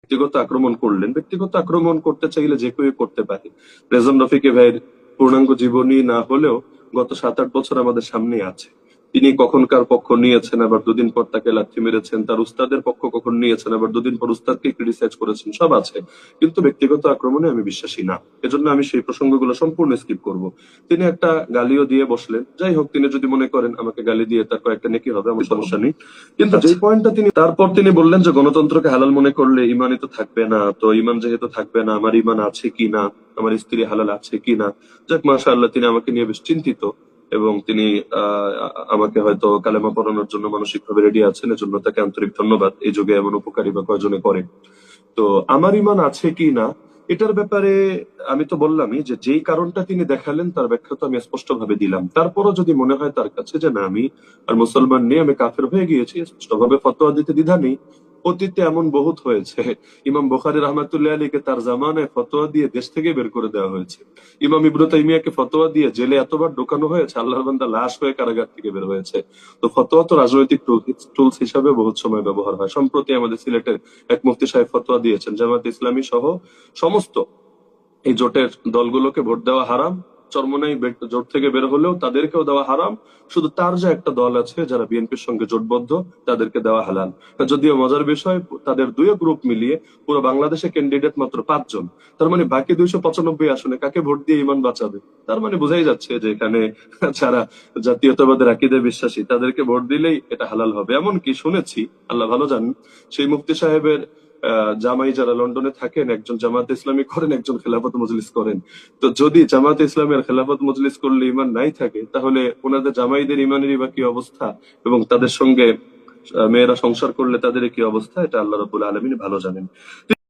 ব্যক্তিগত আক্রমণ করলেন। ব্যক্তিগত আক্রমণ করতে চাইলে যে কেউ করতে পারে। রেজন রফিকে ভাইয়ের পূর্ণাঙ্গ জীবনী না হলেও গত 7-8 বছর আমাদের সামনে আছে। তিনি কখনকার পক্ষ নিয়েছেন, আবার দুদিন পর তাকে লাথি মেরেছেন, তার উস্তাদের পক্ষ কখন নিয়েছেন, আবার দুদিন পর উস্তাদকে ক্রিটিসাইজ করেছেন, সব আছে। কিন্তু ব্যক্তিগত আক্রমণে আমি বিশ্বাসী না। এজন্য আমি সেই প্রসঙ্গগুলো সম্পূর্ণ স্কিপ করব। তিনি একটা গালিও দিয়ে বসলেন, যাই হোক, তিনি যদি মনে করেন আমাকে গালি দিয়ে তার কয়েকটা নেকি হবে, আমার সমস্যা নেই। কিন্তু যেই পয়েন্টটা তারপর তিনি বললেন যে গণতন্ত্রকে হালাল মনে করলে ইমানই তো থাকবে না, তো ইমান যেহেতু থাকবে না, আমার ইমান আছে কি না, আমার স্ত্রী হালাল আছে কি না। যাক, মাশাআল্লাহ, তিনি আমাকে নিয়ে বেশ চিন্তিত, এবং তিনি আমাকে হয়তো কালেমা পড়ানোর জন্য মানসিক ভাবে রেডি আছেন। এজন্য তাকে আন্তরিক ধন্যবাদ। এই যুগে এমন উপকারী বা কয়জনে করে। তো আমার ইমান আছে কি না এটার ব্যাপারে আমি তো বললামই যে যেই কারণটা তিনি দেখালেন তার ব্যাখ্যা তো আমি স্পষ্ট ভাবে দিলাম। তারপরও যদি মনে হয় তার কাছে যে না, আমি আর মুসলমান নেই, আমি কাফের হয়ে গিয়েছি, স্পষ্টভাবে ফতোয়া দিতে দ্বিধা নেই। অতীতে এমন বহুত হয়েছে। ইমাম বুখারী রাহমাতুল্লাহ আলাইহিকে তার জামানায় ফতোয়া দিয়ে দেশ থেকে বের করে দেওয়া হয়েছে। ইমাম ইবনে তাইমিয়াকে ফতোয়া দিয়ে জেলে এতবার ঢোকানো হয়েছে, আল্লাহর বান্দা লাশ হয়ে কারাগার থেকে বের হয়েছে। তো ফতোয়া তো রাজনৈতিক টুলস হিসাবে বহুত সময় ব্যবহার হয়। সম্প্রতি আমাদের সিলেটের এক মুফতি সাহেব ফতোয়া দিয়েছেন জামাত ইসলামী সহ সমস্ত এই জোটের দলগুলোকে ভোট দেওয়া হারাম। চরমোনাই জোট থেকে বের হলেও তাদেরকেও দেওয়া হারাম। শুধু তার যে একটা দল আছে যারা বিএনপির সঙ্গে জোটবদ্ধ, তাদেরকে দেওয়া হালাল। যদিও মজার বিষয়, তাদের দুই গ্রুপ মিলিয়ে পুরো বাংলাদেশে ক্যান্ডিডেট মাত্র 5 জন। তার মানে বাকি 295 আসনে কাকে ভোট দিয়ে ইমান বাঁচাবে? তার মানে বোঝাই যাচ্ছে যে এখানে যারা জাতীয়তাবাদের আকীদায় বিশ্বাসী তাদেরকে ভোট দিলেই এটা হালাল হবে। এমনকি শুনেছি, আল্লাহ ভালো জানেন, সেই মুফতি সাহেবের জামাই যারা লন্ডনে থাকেন, একজন জামাত ইসলামী করেন, একজন খেলাফত মজলিস করেন। তো যদি জামাত ইসলামের খেলাফত মজলিস করলে ইমান নাই থাকে, তাহলে ওনাদের জামাইদের ইমানেরই বা কি অবস্থা, এবং তাদের সঙ্গে মেয়েরা সংসার করলে তাদের কি অবস্থা, এটা আল্লাহ রাব্বুল আলামিন ভালো জানেন।